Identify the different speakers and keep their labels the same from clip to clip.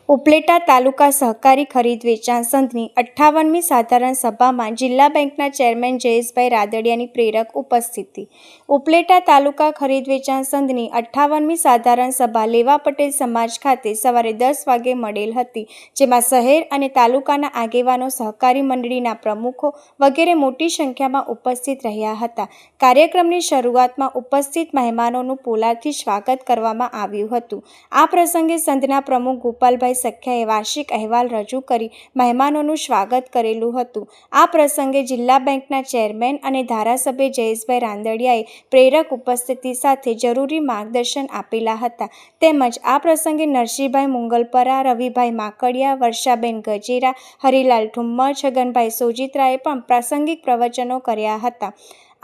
Speaker 1: ઉપલેટા તાલુકા સહકારી ખરીદ વેચાણ સંઘની 58મી સાધારણ સભામાં જિલ્લા બેંકના ચેરમેન જયેશભાઈ રાદડિયાની પ્રેરક ઉપસ્થિતિ. ઉપલેટા તાલુકા ખરીદ વેચાણ સંઘની 58મી સાધારણ સભા લેવા પટેલ સમાજ ખાતે સવારે 10 વાગે મળેલ હતી, જેમાં શહેર અને તાલુકાના આગેવાનો, સહકારી મંડળીના પ્રમુખો વગેરે મોટી સંખ્યામાં ઉપસ્થિત રહ્યા હતા. કાર્યક્રમની શરૂઆતમાં ઉપસ્થિત મહેમાનોનું પોલાદથી સ્વાગત કરવામાં આવ્યું હતું. આ પ્રસંગે સંઘના પ્રમુખ ગોપાલભાઈ સખ્યાએ વાર્ષિક અહેવાલ રજૂ કરી મહેમાનોનું સ્વાગત કરેલું હતું. આ પ્રસંગે જિલ્લા બેંકના ચેરમેન અને ધારાસભ્ય જયેશભાઈ રાંદડિયાએ પ્રેરક ઉપસ્થિતિ સાથે જરૂરી માર્ગદર્શન આપેલા હતા. તેમજ આ પ્રસંગે નરસિંહભાઈ મુંગલપરા, રવિભાઈ માકડિયા, વર્ષાબેન ગજેરા, હરિલાલ ઠુમ્મર, છગનભાઈ સોજિત્રાએ પણ પ્રાસંગિક પ્રવચનો કર્યા હતા.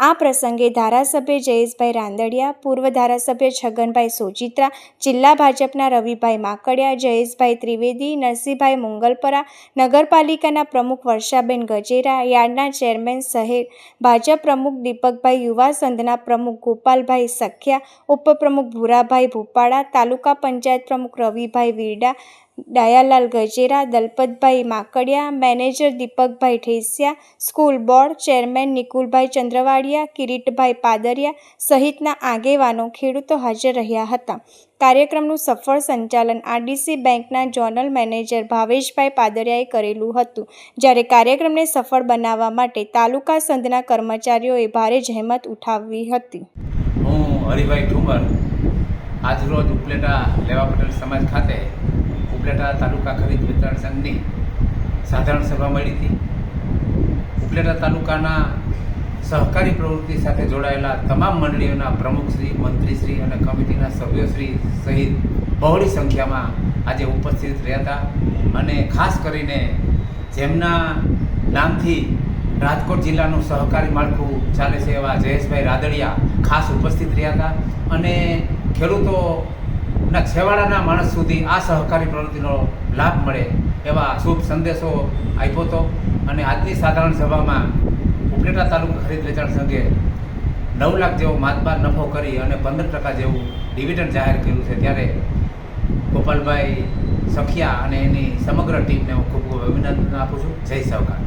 Speaker 1: આ પ્રસંગે ધારાસભ્ય જયેશભાઈ રાંદડિયા, પૂર્વ ધારાસભ્ય છગનભાઈ સોજિત્રા, જિલ્લા ભાજપના રવિભાઈ માકડિયા, જયેશભાઈ ત્રિવેદી, નરસિંહભાઈ મુંગલપરા, નગરપાલિકાના પ્રમુખ વર્ષાબેન ગજેરા, યાર્ડના ચેરમેન, શહેર ભાજપ પ્રમુખ દીપકભાઈ, યુવા સંઘના પ્રમુખ ગોપાલભાઈ સખ્યા, ઉપપ્રમુખ ભૂરાભાઈ ભૂપાડા, તાલુકા પંચાયત પ્રમુખ Ravibhai Virda, Dayalal Gajera, Dalpatbhai Makadiya, manager Deepakbhai Thesiya, school board chairman Nikulbhai Chandravadiya, Kiritbhai Padariya સહિતના આગેવાનો, ખેડૂતો હાજર રહ્યા હતા. કાર્યક્રમનું સફળ સંચાલન આરડીસી બેંકના ઝોનલ મેનેજર ભાવેશભાઈ પાદરિયાએ કરેલું હતું, જ્યારે કાર્યક્રમને સફળ બનાવવા માટે તાલુકા સંઘના કર્મચારીઓએ ભારે જહેમત ઉઠાવી હતી.
Speaker 2: હું હરિભાઈ ઠુમર આજરોજ ઉપલેટા લેવા પટેલ સમાજ ખાતે ઉપલેટા તાલુકા ખરીદ વેચાણ સંઘની સાધારણ સભા મળી હતી. ઉપલેટા તાલુકાના સહકારી પ્રવૃત્તિ સાથે જોડાયેલા તમામ મંડળીઓના પ્રમુખશ્રી, મંત્રીશ્રી અને કમિટીના સભ્યોશ્રી સહિત બહોળી સંખ્યામાં આજે ઉપસ્થિત રહ્યા હતા. અને ખાસ કરીને જેમના નામથી રાજકોટ જિલ્લાનું સહકારી માળખું ચાલે છે એવા જયેશભાઈ રાદડિયા ખાસ ઉપસ્થિત રહ્યા હતા. અને ખેડૂતોના છેવાડાના માણસ સુધી આ સહકારી પ્રવૃત્તિનો લાભ મળે એવા શુભ સંદેશો આપ્યો હતો. અને આજની સાધારણ સભામાં ઉપલેટા તાલુકા ખરીદ વેચાણ સંઘે 9 લાખ જેવો માતબાર નફો કરી અને 15% જેવું ડિવિડન્ડ જાહેર કર્યું છે. ત્યારે ગોપાલભાઈ સખિયા અને એની સમગ્ર ટીમને હું ખૂબ ખૂબ અભિનંદન આપું છું. જય સહકાર.